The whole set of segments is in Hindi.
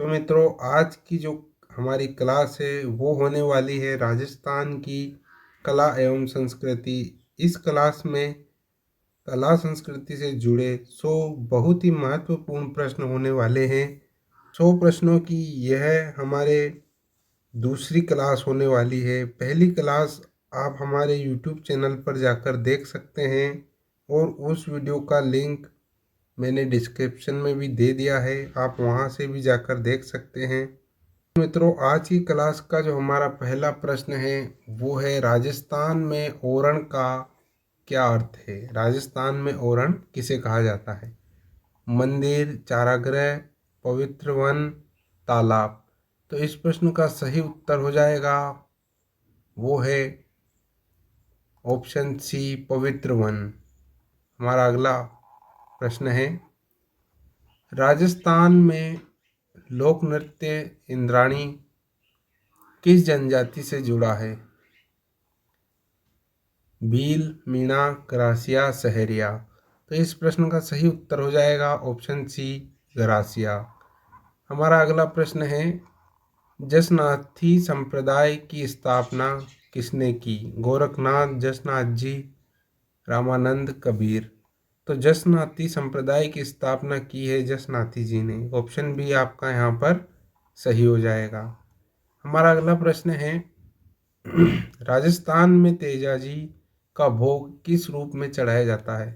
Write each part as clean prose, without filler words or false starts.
तो मित्रों, आज की जो हमारी क्लास है वो होने वाली है राजस्थान की कला एवं संस्कृति। इस क्लास में कला संस्कृति से जुड़े 100 बहुत ही महत्वपूर्ण प्रश्न होने वाले हैं। 100 प्रश्नों की यह हमारे दूसरी क्लास होने वाली है। पहली क्लास आप हमारे यूट्यूब चैनल पर जाकर देख सकते हैं और उस वीडियो का लिंक मैंने डिस्क्रिप्शन में भी दे दिया है, आप वहां से भी जाकर देख सकते हैं। मित्रों, आज की क्लास का जो हमारा पहला प्रश्न है वो है राजस्थान में ओरण का क्या अर्थ है। राजस्थान में ओरण किसे कहा जाता है? मंदिर, चारागृह, पवित्र वन, तालाब। तो इस प्रश्न का सही उत्तर हो जाएगा वो है ऑप्शन सी, पवित्र वन। हमारा अगला प्रश्न है राजस्थान में लोक नृत्य इंद्राणी किस जनजाति से जुड़ा है? भील, मीणा, ग्रासिया, सहरिया। तो इस प्रश्न का सही उत्तर हो जाएगा ऑप्शन सी, ग्रासिया। हमारा अगला प्रश्न है जसनाथी संप्रदाय की स्थापना किसने की? गोरखनाथ, जसनाथ जी, रामानंद, कबीर। तो जसनाती संप्रदाय की स्थापना की है जसनाती जी ने। ऑप्शन बी आपका यहाँ पर सही हो जाएगा। हमारा अगला प्रश्न है राजस्थान में तेजाजी का भोग किस रूप में चढ़ाया जाता है?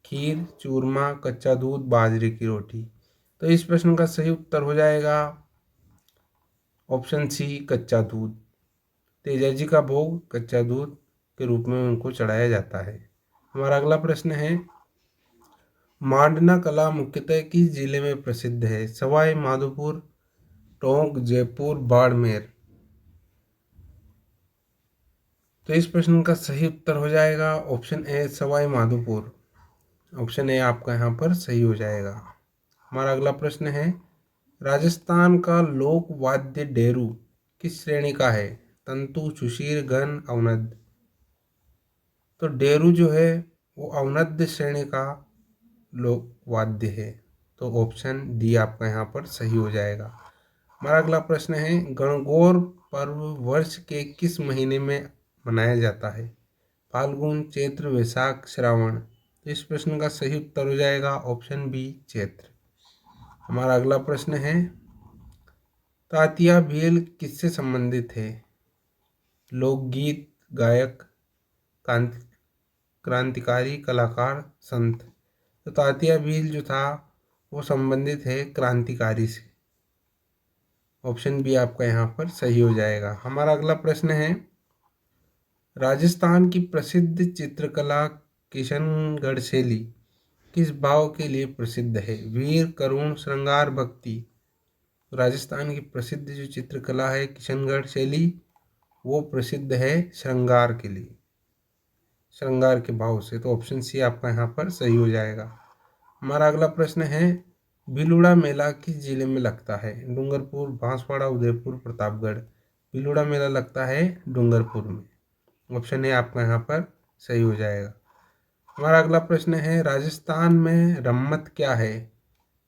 खीर, चूरमा, कच्चा दूध, बाजरे की रोटी। तो इस प्रश्न का सही उत्तर हो जाएगा ऑप्शन सी, कच्चा दूध। तेजाजी का भोग कच्चा दूध के रूप में उनको चढ़ाया जाता है। हमारा अगला प्रश्न है मांडना कला मुख्यतः किस जिले में प्रसिद्ध है? सवाई माधोपुर, टोंक, जयपुर, बाड़मेर। तो इस प्रश्न का सही उत्तर हो जाएगा option A, Sawai Madhopur. Option A आपका यहाँ पर सही हो जाएगा। हमारा अगला प्रश्न है राजस्थान का लोक वाद्य डेरू किस श्रेणी का है? तंतु, सुशीर, घन, अवनद। तो डेरू जो है वो अवनद श्रेणी का लोक वाद्य है। तो ऑप्शन डी आपका यहाँ पर सही हो जाएगा। हमारा अगला प्रश्न है गणगौर पर्व वर्ष के किस महीने में मनाया जाता है? फाल्गुन, चैत्र, वैशाख, श्रावण। तो इस प्रश्न का सही उत्तर हो जाएगा ऑप्शन बी, चैत्र। हमारा अगला प्रश्न है तात्या भील किससे संबंधित है? लोकगीत, गायक, क्रांतिकारी, कलाकार, संत। तो तात्या भील जो था वो संबंधित है क्रांतिकारी से। ऑप्शन बी आपका यहाँ पर सही हो जाएगा। हमारा अगला प्रश्न है राजस्थान की प्रसिद्ध चित्रकला किशनगढ़ शैली किस भाव के लिए प्रसिद्ध है? वीर, करुण, श्रृंगार, भक्ति। राजस्थान की प्रसिद्ध जो चित्रकला है किशनगढ़ शैली वो प्रसिद्ध है श्रृंगार के लिए, श्रृंगार के भाव से। तो ऑप्शन सी आपका यहाँ पर सही हो जाएगा। हमारा अगला प्रश्न है भिलूड़ा मेला किस जिले में लगता है? डूंगरपुर, बांसवाड़ा, उदयपुर, प्रतापगढ़। भिलूड़ा मेला लगता है डूंगरपुर में। ऑप्शन ए आपका यहाँ पर सही हो जाएगा। हमारा अगला प्रश्न है राजस्थान में रम्मत क्या है?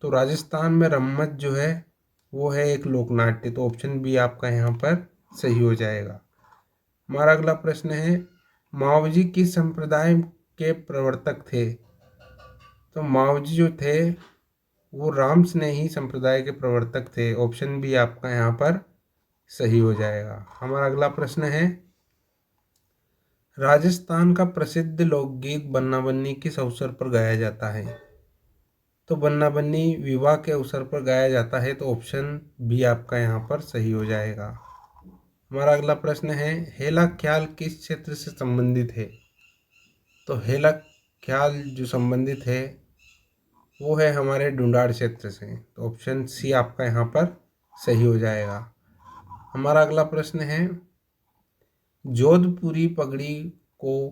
तो राजस्थान में रम्मत जो है वो है एक लोकनाट्य। तो ऑप्शन बी आपका यहाँ पर सही हो जाएगा। हमारा अगला प्रश्न है मावजी किस संप्रदाय के प्रवर्तक थे? तो मावजी जो थे वो राम स्नेही संप्रदाय के प्रवर्तक थे। ऑप्शन बी आपका यहाँ पर सही हो जाएगा। हमारा अगला प्रश्न है राजस्थान का प्रसिद्ध लोकगीत बन्ना बन्नी किस अवसर पर गाया जाता है? तो बन्ना बन्नी विवाह के अवसर पर गाया जाता है। तो ऑप्शन बी आपका यहाँ पर सही हो जाएगा। हमारा अगला प्रश्न है हेला ख्याल किस क्षेत्र से संबंधित है? तो हेला ख्याल जो संबंधित है वो है हमारे ढूंढाड़ क्षेत्र से। तो ऑप्शन सी आपका यहाँ पर सही हो जाएगा। हमारा अगला प्रश्न है जोधपुरी पगड़ी को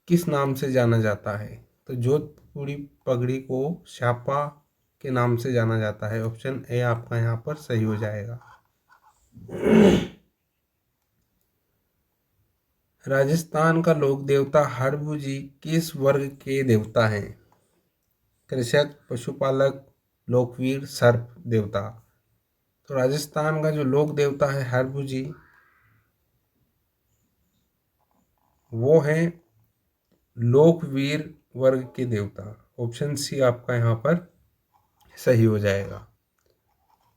किस नाम से जाना जाता है? तो जोधपुरी पगड़ी को छापा के नाम से जाना जाता है। ऑप्शन ए आपका यहाँ पर सही हो जाएगा। राजस्थान का लोक देवता हड़बू जी किस वर्ग के देवता हैं? कृषक, पशुपालक, लोकवीर सर्प देवता। तो राजस्थान का जो लोक देवता है हरभुजी, वो है लोकवीर वर्ग के देवता। ऑप्शन सी आपका यहाँ पर सही हो जाएगा।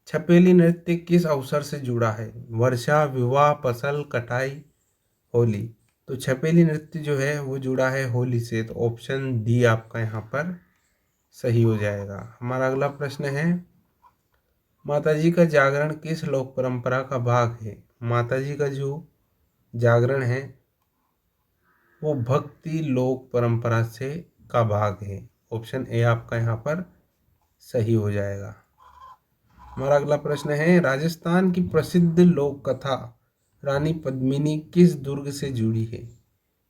छपेली नृत्य किस अवसर से जुड़ा है? वर्षा, विवाह, फसल, कटाई, होली। तो छपेली नृत्य जो है वो जुड़ा है होली से, तो ऑप्शन डी आपका यहाँ पर सही हो जाएगा। हमारा अगला प्रश्न है, माताजी का जागरण किस लोक परंपरा का भाग है? माताजी का जो जागरण है वो भक्ति लोक परंपरा से का भाग है। ऑप्शन ए आपका यहाँ पर सही हो जाएगा। हमारा अगला प्रश्न है, राजस्थान की प्रसिद्ध लोक कथा रानी पद्मिनी किस दुर्ग से जुड़ी है?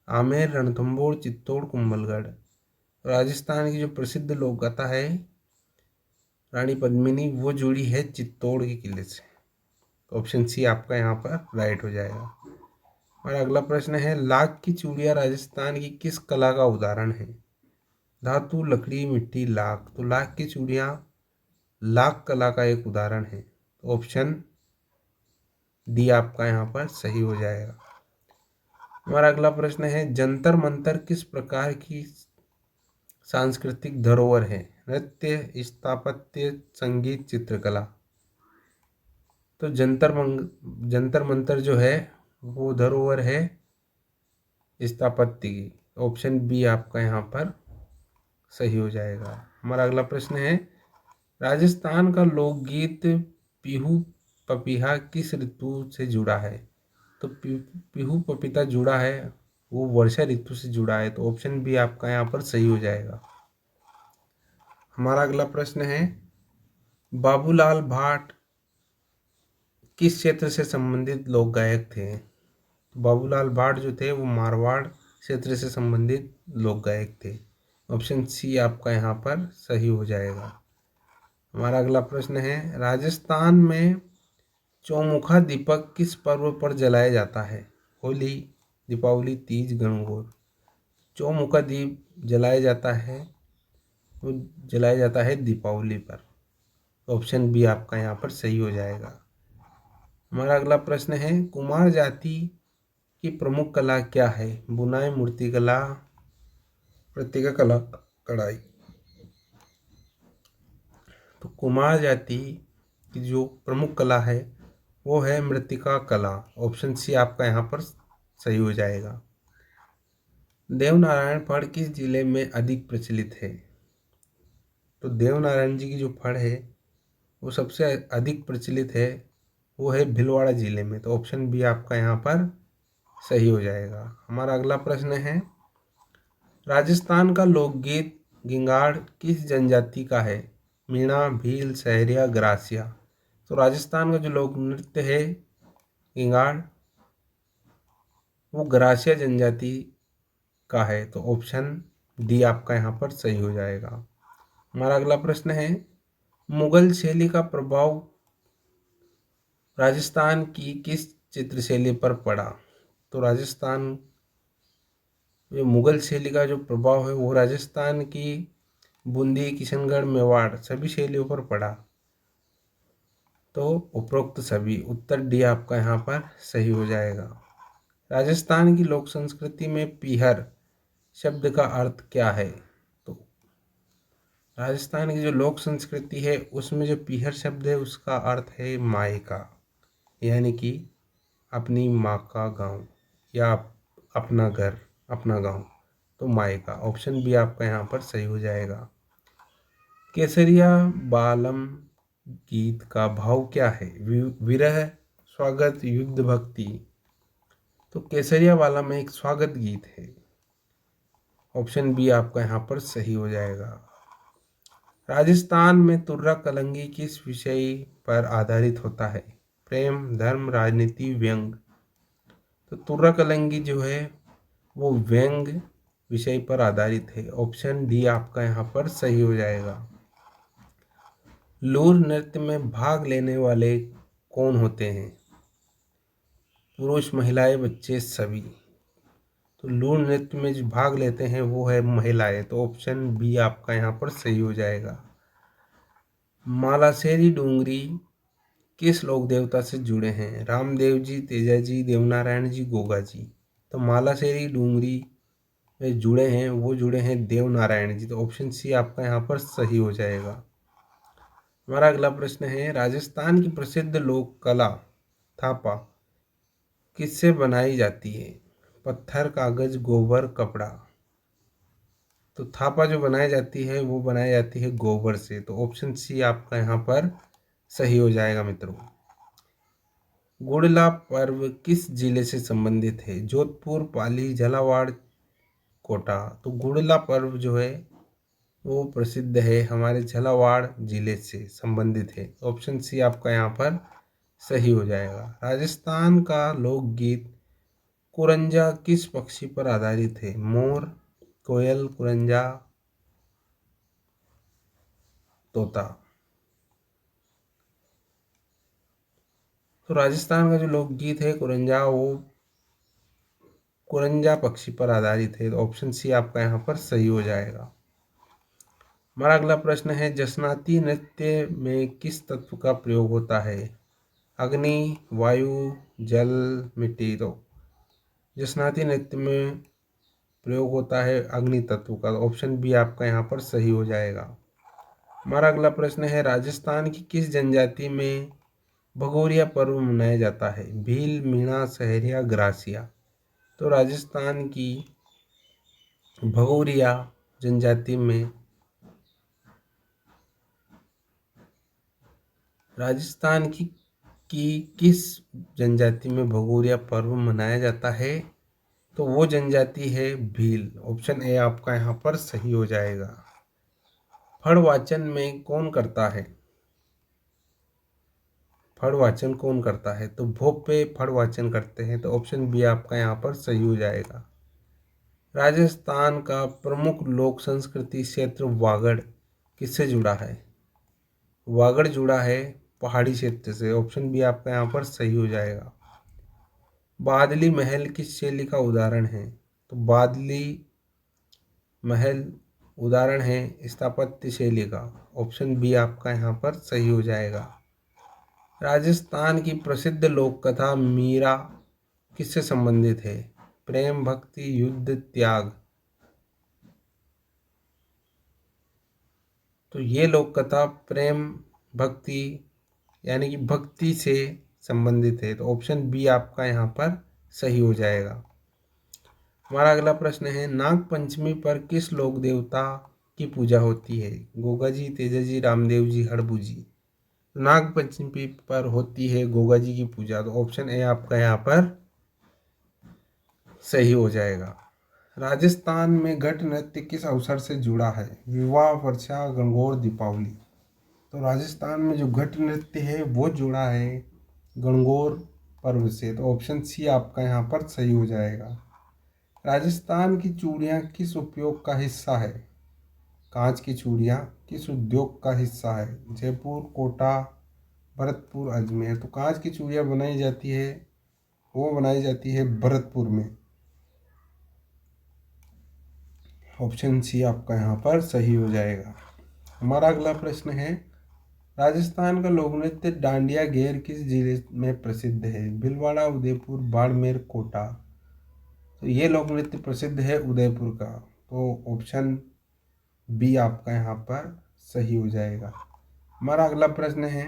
आमेर, रणथंभौर, चित्तौड़, कुंभलगढ़। राजस्थान की जो प्रसिद्ध लोक कथा है रानी पद्मिनी वो जुड़ी है चित्तौड़ के किले से। ऑप्शन सी आपका यहाँ पर राइट हो जाएगा। हमारा अगला प्रश्न है, लाख की चूड़ियाँ राजस्थान की किस कला का उदाहरण है? धातु, लकड़ी, मिट्टी, लाख। तो लाख की चूड़ियाँ लाख कला का एक उदाहरण है। तो ऑप्शन डी आपका यहाँ पर सही हो जाएगा। हमारा अगला प्रश्न है, जंतर मंतर किस प्रकार की सांस्कृतिक धरोहर है? नृत्य, स्थापत्य, संगीत, चित्रकला। तो जंतर मंतर जो है वो धरोहर है स्थापत्य की। ऑप्शन बी आपका यहाँ पर सही हो जाएगा। हमारा अगला प्रश्न है, राजस्थान का लोकगीत पीहू पपीहा किस ऋतु से जुड़ा है? तो पीहू पपीता जुड़ा है वो वर्षा ऋतु से जुड़ा है। तो ऑप्शन बी आपका यहाँ पर सही हो जाएगा। हमारा अगला प्रश्न है, बाबूलाल भाट किस क्षेत्र से संबंधित लोक गायक थे? बाबूलाल भाट जो थे वो मारवाड़ क्षेत्र से संबंधित लोक गायक थे। ऑप्शन सी आपका यहाँ पर सही हो जाएगा। हमारा अगला प्रश्न है, राजस्थान में चौमुखा दीपक किस पर्व पर जलाया जाता है? होली, दीपावली, तीज, गणगौर। चौमुखा दीप जलाया जाता है वो जलाया जाता है दीपावली पर। ऑप्शन बी आपका यहाँ पर सही हो जाएगा। हमारा अगला प्रश्न है, कुमार जाति की प्रमुख कला क्या है? बुनाई, मूर्तिकला, पत्रिका कला, कढ़ाई। तो कुमार जाति की जो प्रमुख कला है वो है मृत्तिका कला। ऑप्शन सी आपका यहाँ पर सही हो जाएगा। देवनारायण फड़ किस जिले में अधिक प्रचलित है? तो देवनारायण जी की जो फड़ है वो सबसे अधिक प्रचलित है वो है भीलवाड़ा जिले में। तो ऑप्शन बी आपका यहाँ पर सही हो जाएगा। हमारा अगला प्रश्न है, राजस्थान का लोकगीत गिंगाड़ किस जनजाति का है? मीणा, भील, सहरिया, ग्रासिया। तो राजस्थान का जो लोक नृत्य है गिंगाड़ वो ग्रासिया जनजाति का है। तो ऑप्शन डी आपका यहाँ पर सही हो जाएगा। हमारा अगला प्रश्न है, मुगल शैली का प्रभाव राजस्थान की किस चित्रशैली पर पड़ा? तो राजस्थान जो मुगल शैली का जो प्रभाव है वो राजस्थान की बूंदी, किशनगढ़, मेवाड़ सभी शैलियों पर पड़ा। तो उपरोक्त सभी, उत्तर डी आपका यहाँ पर सही हो जाएगा। राजस्थान की लोक संस्कृति में पीहर शब्द का अर्थ क्या है? तो राजस्थान की जो लोक संस्कृति है उसमें जो पीहर शब्द है उसका अर्थ है मायका, यानी कि अपनी माँ का गांव या अपना घर, अपना गांव। तो मायका। ऑप्शन बी आपका यहाँ पर सही हो जाएगा। केसरिया बालम गीत का भाव क्या है? विरह, स्वागत, युद्ध, भक्ति। तो केसरिया बालम एक स्वागत गीत है। ऑप्शन बी आपका यहाँ पर सही हो जाएगा। राजस्थान में तुर्रा कलंगी किस विषय पर आधारित होता है? प्रेम, धर्म, राजनीति, व्यंग। तो तुर्रा कलंगी जो है वो व्यंग विषय पर आधारित है। ऑप्शन डी आपका यहाँ पर सही हो जाएगा। लूर नृत्य में भाग लेने वाले कौन होते हैं? पुरुष, महिलाएं, बच्चे, सभी। तो लूर नृत्य में जो भाग लेते हैं वो है महिलाएं। तो ऑप्शन बी आपका यहाँ पर सही हो जाएगा। मालाशेरी डूंगरी किस लोक देवता से जुड़े हैं? रामदेव जी, तेजा जी, देवनारायण जी, गोगा जी। तो मालाशेरी डूंगरी में जुड़े हैं, वो जुड़े हैं देवनारायण जी। तो ऑप्शन सी आपका यहाँ पर सही हो जाएगा। हमारा अगला प्रश्न है, राजस्थान की प्रसिद्ध लोक कला थापा किससे बनाई जाती है? पत्थर, कागज, गोबर, कपड़ा। तो थापा जो बनाई जाती है वो बनाई जाती है गोबर से। तो ऑप्शन सी आपका यहाँ पर सही हो जाएगा मित्रों। गुड़ला पर्व किस जिले से संबंधित है? जोधपुर, पाली, झालावाड़, कोटा। तो गुड़ला पर्व जो है वो प्रसिद्ध है हमारे झालावाड़ जिले से संबंधित है। ऑप्शन सी आपका यहाँ पर सही हो जाएगा। राजस्थान का लोकगीत कुरंजा किस पक्षी पर आधारित है? मोर, कोयल, कुरंजा, तोता। तो राजस्थान का जो लोकगीत है कुरंजा, वो कुरंजा पक्षी पर आधारित है। तो ऑप्शन सी आपका यहाँ पर सही हो जाएगा। हमारा अगला प्रश्न है, जसनाती नृत्य में किस तत्व का प्रयोग होता है? अग्नि, वायु, जल, मिट्टी। तो जसनाती नृत्य में प्रयोग होता है अग्नि तत्व का। ऑप्शन बी आपका यहाँ पर सही हो जाएगा। हमारा अगला प्रश्न है, राजस्थान की किस जनजाति में भगोरिया पर्व मनाया जाता है? भील, मीणा, सहरिया, ग्रासिया। तो राजस्थान की भगोरिया जनजाति में राजस्थान की किस जनजाति में भगोरिया पर्व मनाया जाता है? तो वो जनजाति है भील। ऑप्शन ए आपका यहाँ पर सही हो जाएगा। फड़ वाचन में कौन करता है? फड़ वाचन कौन करता है? तो भोपे फड़ वाचन करते हैं। तो ऑप्शन बी आपका यहाँ पर सही हो जाएगा। राजस्थान का प्रमुख लोक संस्कृति क्षेत्र वागड़ किससे जुड़ा है? वागड़ जुड़ा है पहाड़ी क्षेत्र से। ऑप्शन बी आपका यहाँ पर सही हो जाएगा। बादली महल किस शैली का उदाहरण है? तो बादली महल उदाहरण है स्थापत्य शैली का। ऑप्शन बी आपका यहाँ पर सही हो जाएगा। राजस्थान की प्रसिद्ध लोक कथा मीरा किससे संबंधित है? प्रेम, भक्ति, युद्ध, त्याग। तो ये लोक कथा प्रेम भक्ति यानी कि भक्ति से संबंधित है। तो ऑप्शन बी आपका यहाँ पर सही हो जाएगा। हमारा अगला प्रश्न है, नाग पंचमी पर किस लोक देवता की पूजा होती है? गोगा जी, तेजा जी, रामदेव जी, हड़बू जी। नाग पंचमी पर होती है गोगा जी की पूजा। तो ऑप्शन ए आपका यहाँ पर सही हो जाएगा। राजस्थान में घट नृत्य किस अवसर से जुड़ा है? विवाह, वर्षा, गणगौर, दीपावली। तो राजस्थान में जो घट नृत्य है वो जुड़ा है गणगौर पर्व से। तो ऑप्शन सी आपका यहाँ पर सही हो जाएगा। राजस्थान की चूड़ियाँ किस उपयोग का हिस्सा है? कांच की चूड़ियाँ किस उद्योग का हिस्सा है? जयपुर, कोटा, भरतपुर, अजमेर। तो कांच की चूड़ियाँ बनाई जाती है वो बनाई जाती है भरतपुर में। ऑप्शन सी आपका यहाँ पर सही हो जाएगा। हमारा अगला प्रश्न है, राजस्थान का लोक नृत्य डांडिया घेर किस जिले में प्रसिद्ध है? भीलवाड़ा, उदयपुर, बाड़मेर, कोटा। तो ये लोक नृत्य प्रसिद्ध है उदयपुर का। तो ऑप्शन बी आपका यहाँ पर सही हो जाएगा। हमारा अगला प्रश्न है,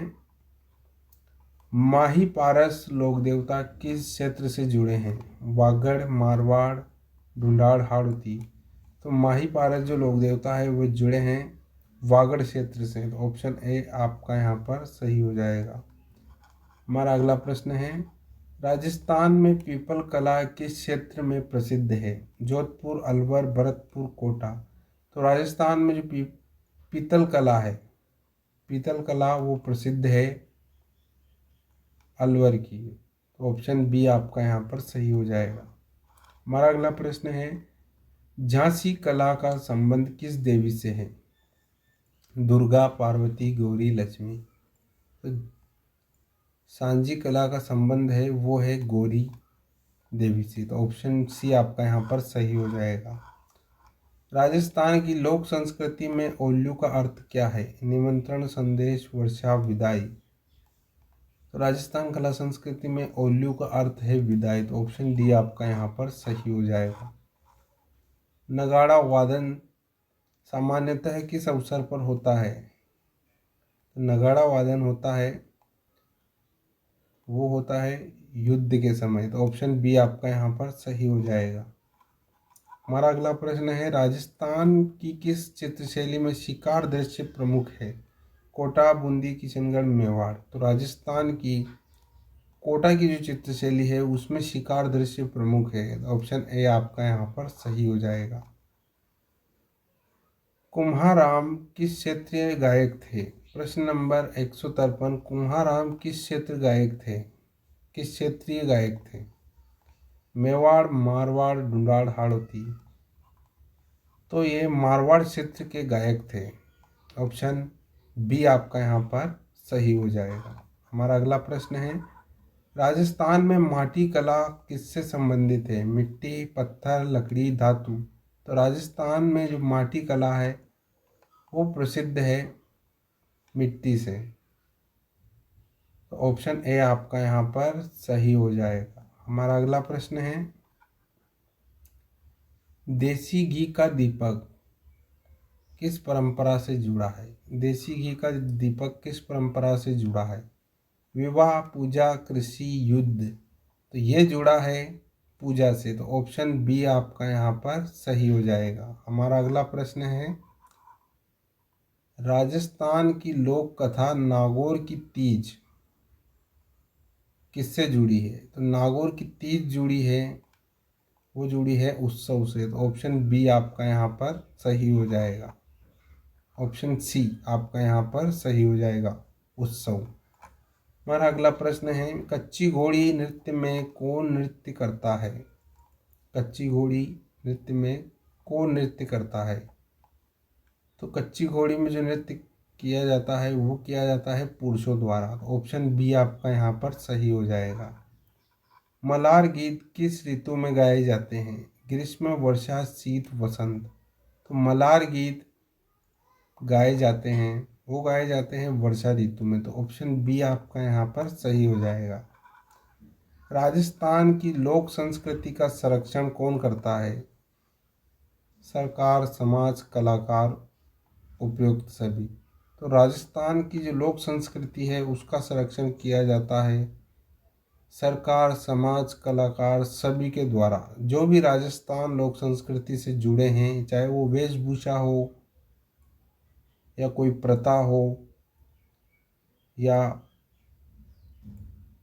माही पारस लोक देवता किस क्षेत्र से जुड़े हैं? वागड़, मारवाड़, ढूंढाड़, हाड़ौती। तो माही पारस जो लोक देवता है वो जुड़े हैं वागड़ क्षेत्र से। तो ऑप्शन ए आपका यहाँ पर सही हो जाएगा। हमारा अगला प्रश्न है, राजस्थान में पीपल कला किस क्षेत्र में प्रसिद्ध है? जोधपुर, अलवर, भरतपुर, कोटा। तो राजस्थान में जो पीतल कला है, पीतल कला वो प्रसिद्ध है अलवर की। तो ऑप्शन बी आपका यहाँ पर सही हो जाएगा। हमारा अगला प्रश्न है, झांसी कला का संबंध किस देवी से है? दुर्गा, पार्वती, गौरी, लक्ष्मी। तो सांझी कला का संबंध है वो है गौरी देवी से। तो ऑप्शन सी आपका यहाँ पर सही हो जाएगा। राजस्थान की लोक संस्कृति में ओल्लू का अर्थ क्या है? निमंत्रण, संदेश, वर्षा, विदाई। तो राजस्थान कला संस्कृति में ओल्लू का अर्थ है विदाई, तो ऑप्शन डी आपका यहाँ पर सही हो जाएगा। नगाड़ा वादन सामान्यतः किस अवसर पर होता है? तो नगाड़ा वादन होता है, वो होता है युद्ध के समय, तो ऑप्शन बी आपका यहाँ पर सही हो जाएगा। हमारा अगला प्रश्न है, राजस्थान की किस चित्रशैली में शिकार दृश्य प्रमुख है? कोटा, बूंदी, किशनगढ़, मेवाड़। तो राजस्थान की कोटा की जो चित्रशैली है उसमें शिकार दृश्य प्रमुख है, ऑप्शन ए आपका यहाँ पर सही हो जाएगा। कुम्हाराम किस क्षेत्रीय गायक थे? प्रश्न नंबर 153, कुम्हाराम किस क्षेत्र गायक थे, किस क्षेत्रीय गायक थे? मेवाड़, मारवाड़, ढूंढाड़, हाड़ौती। तो ये मारवाड़ क्षेत्र के गायक थे, ऑप्शन बी आपका यहाँ पर सही हो जाएगा। हमारा अगला प्रश्न है, राजस्थान में माटी कला किससे संबंधित है? मिट्टी, पत्थर, लकड़ी, धातु। तो राजस्थान में जो माटी कला है वो प्रसिद्ध है मिट्टी से, तो ऑप्शन ए आपका यहाँ पर सही हो जाएगा। हमारा अगला प्रश्न है, देसी घी का दीपक किस परंपरा से जुड़ा है? देसी घी का दीपक किस परंपरा से जुड़ा है? विवाह, पूजा, कृषि, युद्ध। तो ये जुड़ा है पूजा से, तो ऑप्शन बी आपका यहाँ पर सही हो जाएगा। हमारा अगला प्रश्न है, राजस्थान की लोक कथा नागौर की तीज किससे जुड़ी है? तो नागौर की तीज जुड़ी है, वो जुड़ी है उत्सव से, तो ऑप्शन बी आपका यहाँ पर सही हो जाएगा। ऑप्शन सी आपका यहाँ पर सही हो जाएगा, उत्सव। हमारा अगला प्रश्न है, कच्ची घोड़ी नृत्य में कौन नृत्य करता है? कच्ची घोड़ी नृत्य में कौन नृत्य करता है? तो कच्ची घोड़ी में जो नृत्य किया जाता है वो किया जाता है पुरुषों द्वारा, ऑप्शन बी आपका यहाँ पर सही हो जाएगा। मलार गीत किस ऋतु में गाए जाते हैं? ग्रीष्म, वर्षा, शीत, वसंत। तो मलार गीत गाए जाते हैं, वो गाए जाते हैं वर्षा ऋतु में, तो ऑप्शन बी आपका यहाँ पर सही हो जाएगा। राजस्थान की लोक संस्कृति का संरक्षण कौन करता है? सरकार, समाज, कलाकार, उपयुक्त सभी। तो राजस्थान की जो लोक संस्कृति है उसका संरक्षण किया जाता है सरकार, समाज, कलाकार सभी के द्वारा। जो भी राजस्थान लोक संस्कृति से जुड़े हैं, चाहे वो वेशभूषा हो या कोई प्रथा हो या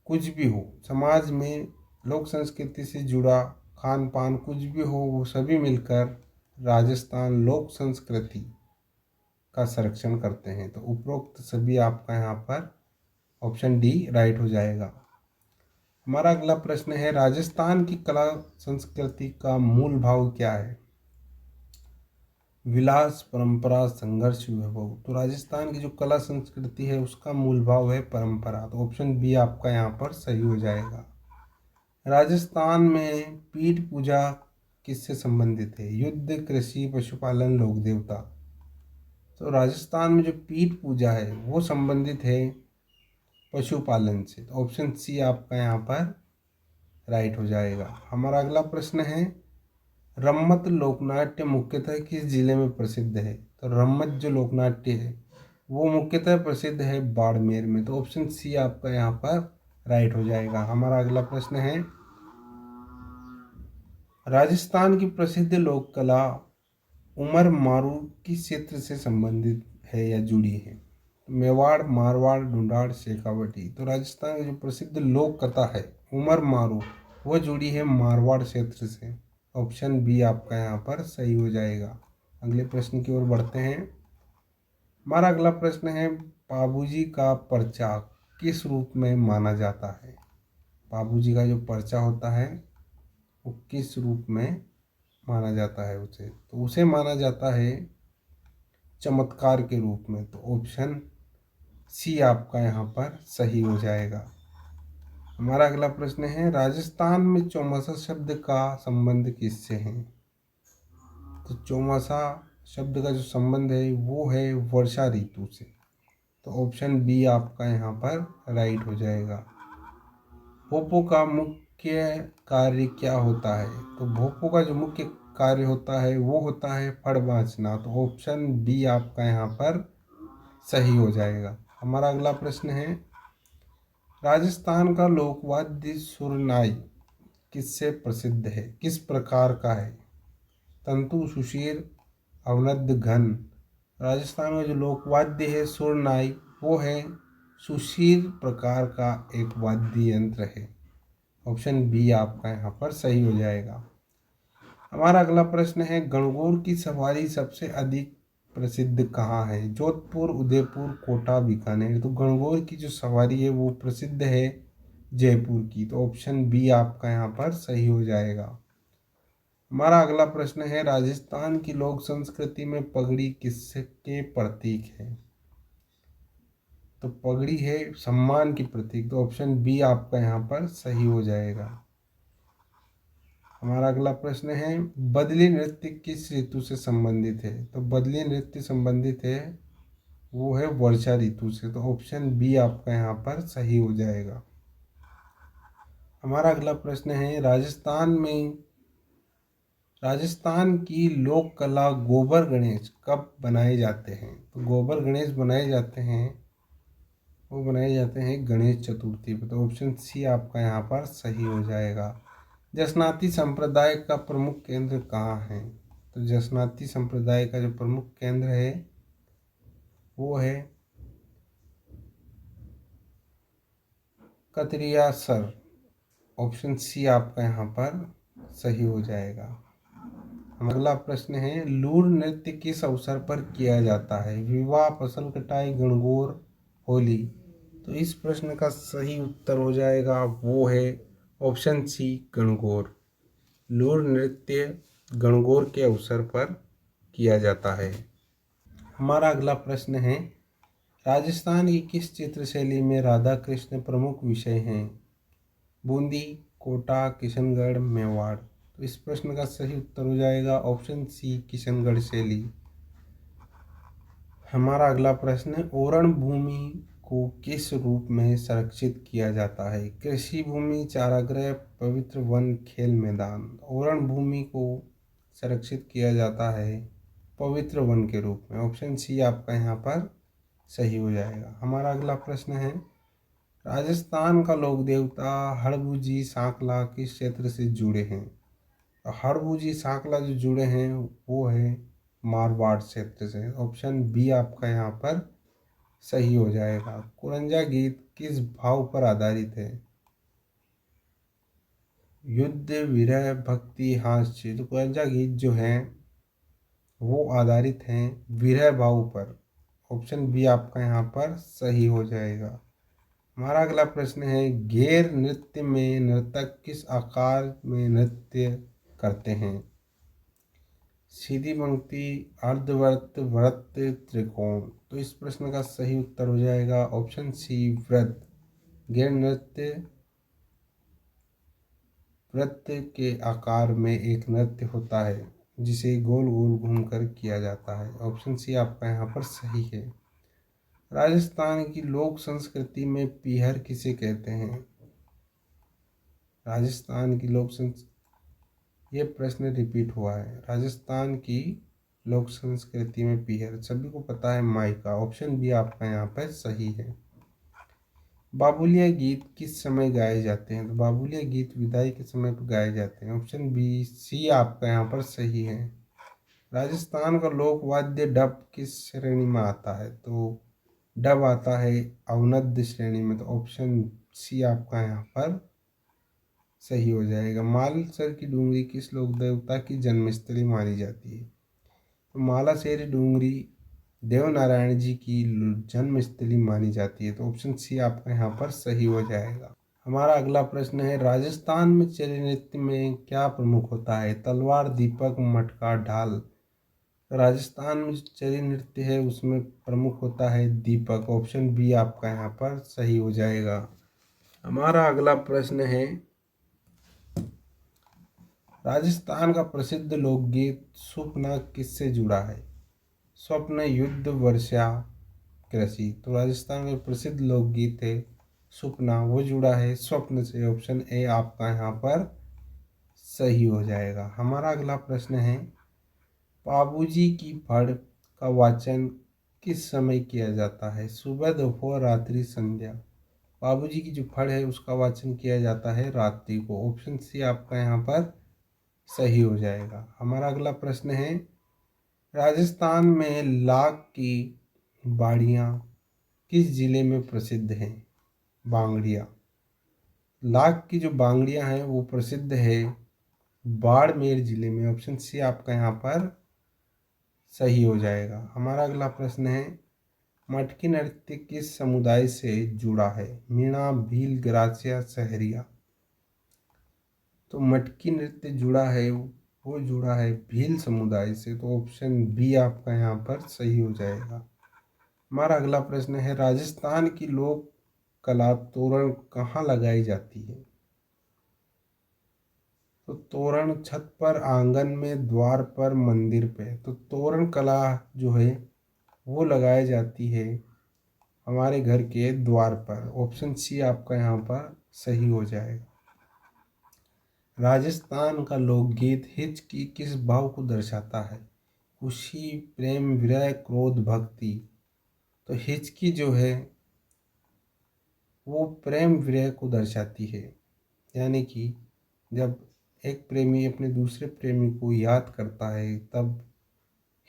कुछ भी हो, समाज में लोक संस्कृति से जुड़ा खान पान कुछ भी हो, वो सभी मिलकर राजस्थान लोक संस्कृति का संरक्षण करते हैं, तो उपरोक्त सभी आपका यहाँ पर ऑप्शन डी राइट हो जाएगा। हमारा अगला प्रश्न है, राजस्थान की कला संस्कृति का मूल भाव क्या है? विलास, परंपरा, संघर्ष, वैभव। तो राजस्थान की जो कला संस्कृति है उसका मूल भाव है परंपरा, तो ऑप्शन बी आपका यहाँ पर सही हो जाएगा। राजस्थान में पीठ पूजा किससे संबंधित है? युद्ध, कृषि, पशुपालन, लोक देवता। तो राजस्थान में जो पीठ पूजा है वो संबंधित है पशुपालन से, तो ऑप्शन सी आपका यहाँ पर राइट हो जाएगा। हमारा अगला प्रश्न है, रम्मत लोकनाट्य मुख्यतः किस जिले में प्रसिद्ध है? तो रम्मत जो लोकनाट्य है वो मुख्यतः प्रसिद्ध है बाड़मेर में, तो ऑप्शन सी आपका यहाँ पर राइट हो जाएगा। हमारा अगला प्रश्न है, राजस्थान की प्रसिद्ध लोक कला उमर मारू किस क्षेत्र से संबंधित है या जुड़ी है? मेवाड़, मारवाड़, ढूंढाड़, शेखावटी। तो राजस्थान की जो प्रसिद्ध लोक कथा है उमर मारू वो जुड़ी है मारवाड़ क्षेत्र से, ऑप्शन बी आपका यहाँ पर सही हो जाएगा। अगले प्रश्न की ओर बढ़ते हैं। हमारा अगला प्रश्न है, पाबूजी का पर्चा किस रूप में माना जाता है? पाबूजी का जो पर्चा होता है वो किस रूप में माना जाता है? उसे तो उसे माना जाता है चमत्कार के रूप में, तो ऑप्शन सी आपका यहाँ पर सही हो जाएगा। हमारा अगला प्रश्न है, राजस्थान में चौमासा शब्द का संबंध किससे है? तो चौमासा शब्द का जो संबंध है वो है वर्षा ऋतु से। तो ऑप्शन बी आपका यहाँ पर राइट हो जाएगा। भोपो का मुख्य कार्य क्या होता है? तो भोपो का जो मुख्य कार्य होता है वो होता है फड़ बाँचना। तो ऑप्शन बी आपका यहाँ पर सही हो जाएगा। हमारा अगला प्रश्न है, राजस्थान का लोकवाद्य सुरनाई किससे प्रसिद्ध है? किस प्रकार का है? तंतु, सुशीर, अवनद्ध, घन। राजस्थान का जो लोकवाद्य है सुरनाई वो है सुशीर प्रकार का एक वाद्य यंत्र है। ऑप्शन बी आपका यहाँ पर सही हो जाएगा। हमारा अगला प्रश्न है, गणगौर की सवारी सबसे अधिक प्रसिद्ध कहाँ है? जोधपुर, उदयपुर, कोटा, बीकानेर। तो गणगौर की जो सवारी है वो प्रसिद्ध है जयपुर की। तो ऑप्शन बी आपका यहाँ पर सही हो जाएगा। हमारा अगला प्रश्न है, राजस्थान की लोक संस्कृति में पगड़ी किसके प्रतीक है? तो पगड़ी है सम्मान की प्रतीक। तो ऑप्शन बी आपका यहाँ पर सही हो जाएगा। हमारा अगला प्रश्न है, बदली नृत्य किस ऋतु से संबंधित है? तो बदली नृत्य संबंधित है वो है वर्षा ऋतु से। तो ऑप्शन बी आपका यहाँ पर सही हो जाएगा। हमारा अगला प्रश्न है, राजस्थान की लोक कला गोबर गणेश कब बनाए जाते हैं? तो गोबर गणेश बनाए जाते हैं गणेश चतुर्थी पर। तो ऑप्शन सी आपका यहाँ पर सही हो जाएगा। जसनाती संप्रदाय का प्रमुख केंद्र कहाँ है? तो जसनाती संप्रदाय का जो प्रमुख केंद्र है वो है कतरियासर। ऑप्शन सी आपका यहाँ पर सही हो जाएगा। अगला प्रश्न है, लूर नृत्य किस अवसर पर किया जाता है? विवाह, फसल कटाई, गणगौर, होली। तो इस प्रश्न का सही उत्तर हो जाएगा वो है ऑप्शन सी गणगौर। लूर नृत्य गणगौर के अवसर पर किया जाता है। हमारा अगला प्रश्न है, राजस्थान की किस चित्र शैली में राधा कृष्ण प्रमुख विषय हैं? बूंदी, कोटा, किशनगढ़, मेवाड़। तो इस प्रश्न का सही उत्तर हो जाएगा ऑप्शन सी किशनगढ़ शैली। हमारा अगला प्रश्न है, ओरण भूमि को किस रूप में संरक्षित किया जाता है? कृषि भूमि, चारागाह, पवित्र वन, खेल मैदान। ओरण भूमि को संरक्षित किया जाता है पवित्र वन के रूप में। ऑप्शन सी आपका यहाँ पर सही हो जाएगा। हमारा अगला प्रश्न है, राजस्थान का लोक देवता हड़बूजी सांकला किस क्षेत्र से जुड़े हैं? हड़बूजी सांकला जो जुड़े हैं वो है मारवाड़ क्षेत्र से। ऑप्शन बी आपका यहाँ पर सही हो जाएगा। कुरंजा गीत किस भाव पर आधारित है? युद्ध, विरह, भक्ति, हास्य। तो कुरंजा गीत जो हैं वो आधारित हैं विरह भाव पर। ऑप्शन बी आपका यहाँ पर सही हो जाएगा। हमारा अगला प्रश्न है, घेर नृत्य में नर्तक किस आकार में नृत्य करते हैं? सीधी पंक्ति, अर्धवृत्त, वृत्त, त्रिकोण। तो इस प्रश्न का सही उत्तर हो जाएगा ऑप्शन सी वृत्त। घेर नृत्य वृत्त के आकार में एक नृत्य होता है जिसे गोल गोल घूमकर किया जाता है। ऑप्शन सी आपका यहाँ पर सही है। राजस्थान की लोक संस्कृति में पीहर किसे कहते हैं? राजस्थान की ये प्रश्न रिपीट हुआ है। राजस्थान की लोक संस्कृति में पीहर सभी को पता है मायका। ऑप्शन बी आपका यहाँ पर सही है। बाबुलिया गीत किस समय गाए जाते हैं? तो बाबुलिया गीत विदाई के समय पर गाए जाते हैं। ऑप्शन बी सी आपका यहाँ पर सही है। राजस्थान का लोक वाद्य डब किस श्रेणी में आता है? तो डब आता है अवनद्ध श्रेणी में। तो ऑप्शन सी आपका यहाँ पर सही हो जाएगा। मालसर की डूंगरी किस लोक देवता की जन्मस्थली मानी जाती है? तो मालाशेर डूंगरी देवनारायण जी की जन्मस्थली मानी जाती है। तो ऑप्शन सी आपका यहाँ पर सही हो जाएगा। हमारा अगला प्रश्न है, राजस्थान में चरी नृत्य में क्या प्रमुख होता है? तलवार, दीपक, मटका, ढाल। राजस्थान में जो चरी नृत्य है उसमें प्रमुख होता है दीपक। ऑप्शन बी आपका यहाँ पर सही हो जाएगा। हमारा अगला प्रश्न है, राजस्थान का प्रसिद्ध लोकगीत स्वप्न किससे जुड़ा है? स्वप्न, युद्ध, वर्षा, कृषि। तो राजस्थान का प्रसिद्ध लोकगीत है स्वप्न, वो जुड़ा है स्वप्न से। ऑप्शन ए आपका यहाँ पर सही हो जाएगा। हमारा अगला प्रश्न है, बाबूजी की फड़ का वाचन किस समय किया जाता है? सुबह, दोपहर, रात्रि, संध्या। बाबूजी की जो फड़ है उसका वाचन किया जाता है रात्रि को। ऑप्शन सी आपका यहाँ पर सही हो जाएगा। हमारा अगला प्रश्न है, राजस्थान में लाख की बाड़ियाँ किस जिले में प्रसिद्ध हैं? बांगड़िया। लाख की जो बांगड़ियाँ हैं वो प्रसिद्ध है बाड़मेर जिले में। ऑप्शन सी आपका यहाँ पर सही हो जाएगा। हमारा अगला प्रश्न है, मटकी नृत्य किस समुदाय से जुड़ा है? मीणा, भील, ग्रासिया, सहरिया। तो मटकी नृत्य जुड़ा है, वो जुड़ा है भील समुदाय से। तो ऑप्शन बी आपका यहाँ पर सही हो जाएगा। हमारा अगला प्रश्न है, राजस्थान की लोक कला तोरण कहाँ लगाई जाती है? तो तोरण छत पर, आंगन में, द्वार पर, मंदिर पे। तो तोरण कला जो है वो लगाई जाती है हमारे घर के द्वार पर। ऑप्शन सी आपका यहाँ पर सही हो जाएगा। राजस्थान का लोकगीत हिचकी किस भाव को दर्शाता है? खुशी, प्रेम, विरह, क्रोध, भक्ति। तो हिचकी जो है वो प्रेम विरह को दर्शाती है, यानी कि जब एक प्रेमी अपने दूसरे प्रेमी को याद करता है तब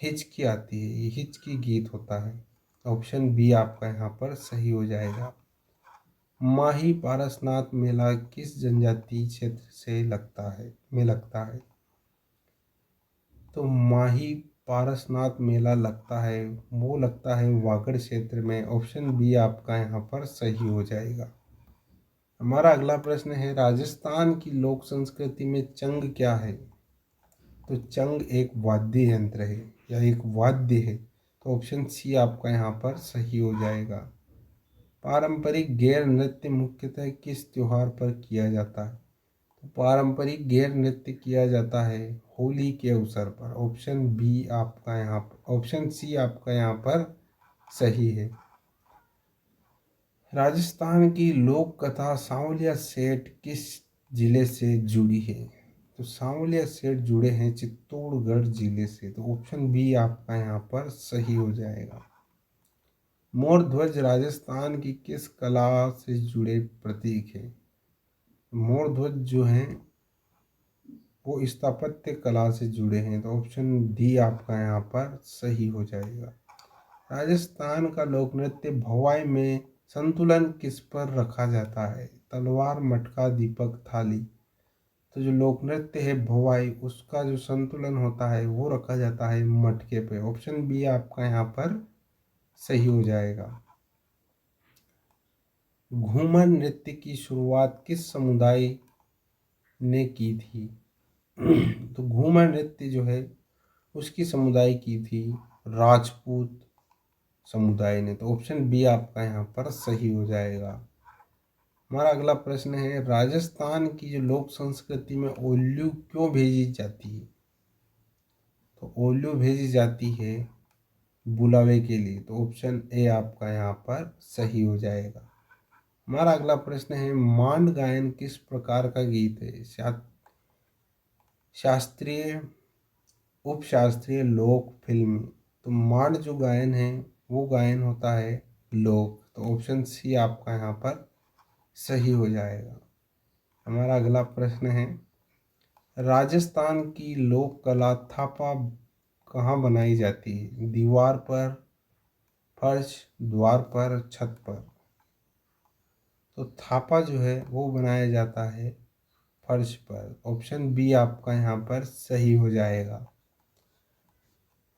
हिचकी आती है, ये हिचकी गीत होता है। ऑप्शन बी आपका यहाँ पर सही हो जाएगा। माही पारसनाथ मेला किस जनजातीय क्षेत्र से लगता है? तो माही पारसनाथ मेला लगता है, वो लगता है वागड़ क्षेत्र में। ऑप्शन बी आपका यहाँ पर सही हो जाएगा। हमारा अगला प्रश्न है, राजस्थान की लोक संस्कृति में चंग क्या है? तो चंग एक वाद्य यंत्र है या एक वाद्य है। तो ऑप्शन सी आपका यहाँ पर सही हो जाएगा। पारंपरिक गैर नृत्य मुख्यतः किस त्योहार पर किया जाता है? तो पारंपरिक गैर नृत्य किया जाता है होली के अवसर पर। ऑप्शन बी आपका यहाँ पर, ऑप्शन सी आपका यहाँ पर सही है। राजस्थान की लोक कथा सांवलिया सेठ किस जिले से जुड़ी है? तो सांवलिया सेठ जुड़े हैं चित्तौड़गढ़ जिले से। तो ऑप्शन बी आपका यहाँ पर सही हो जाएगा। मोर ध्वज राजस्थान की किस कला से जुड़े प्रतीक है? मोर ध्वज जो हैं वो स्थापत्य कला से जुड़े हैं। तो ऑप्शन डी आपका यहाँ पर सही हो जाएगा। राजस्थान का लोक नृत्य भवाई में संतुलन किस पर रखा जाता है? तलवार, मटका, दीपक, थाली। तो जो लोक नृत्य है भवाई, उसका जो संतुलन होता है वो रखा जाता है मटके पे। ऑप्शन बी आपका यहाँ पर सही हो जाएगा। घूमर नृत्य की शुरुआत किस समुदाय ने की थी? तो घूमर नृत्य जो है उसकी समुदाय की थी राजपूत समुदाय ने। तो ऑप्शन बी आपका यहाँ पर सही हो जाएगा। हमारा अगला प्रश्न है, राजस्थान की जो लोक संस्कृति में ओल्लू क्यों भेजी जाती है? तो ओल्लू भेजी जाती है बुलावे के लिए। तो ऑप्शन ए आपका यहाँ पर सही हो जाएगा। हमारा अगला प्रश्न है, मांड गायन किस प्रकार का गीत है? शास्त्रीय, उपशास्त्रीय, लोक, फिल्मी। तो मांड जो गायन है वो गायन होता है लोक। तो ऑप्शन सी आपका यहाँ पर सही हो जाएगा। हमारा अगला प्रश्न है, राजस्थान की लोक कला थापा कहाँ बनाई जाती है? दीवार पर, फर्श, द्वार पर, छत पर। तो थापा जो है वो बनाया जाता है फर्श पर। ऑप्शन बी आपका यहाँ पर सही हो जाएगा।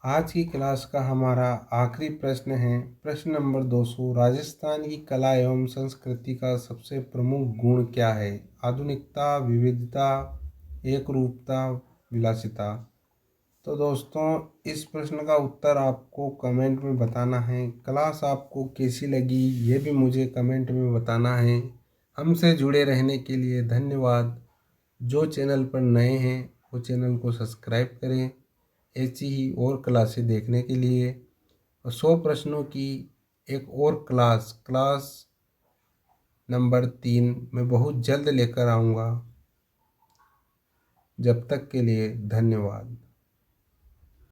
आज की क्लास का हमारा आखिरी प्रश्न है, प्रश्न नंबर 200, राजस्थान की कला एवं संस्कृति का सबसे प्रमुख गुण क्या है? आधुनिकता, विविधता, एकरूपता, विलासिता। तो दोस्तों इस प्रश्न का उत्तर आपको कमेंट में बताना है। क्लास आपको कैसी लगी ये भी मुझे कमेंट में बताना है। हमसे जुड़े रहने के लिए धन्यवाद। जो चैनल पर नए हैं वो चैनल को सब्सक्राइब करें ऐसी ही और क्लासें देखने के लिए। और 100 प्रश्नों की एक और क्लास नंबर 3 मैं बहुत जल्द लेकर आऊँगा। जब तक के लिए धन्यवाद।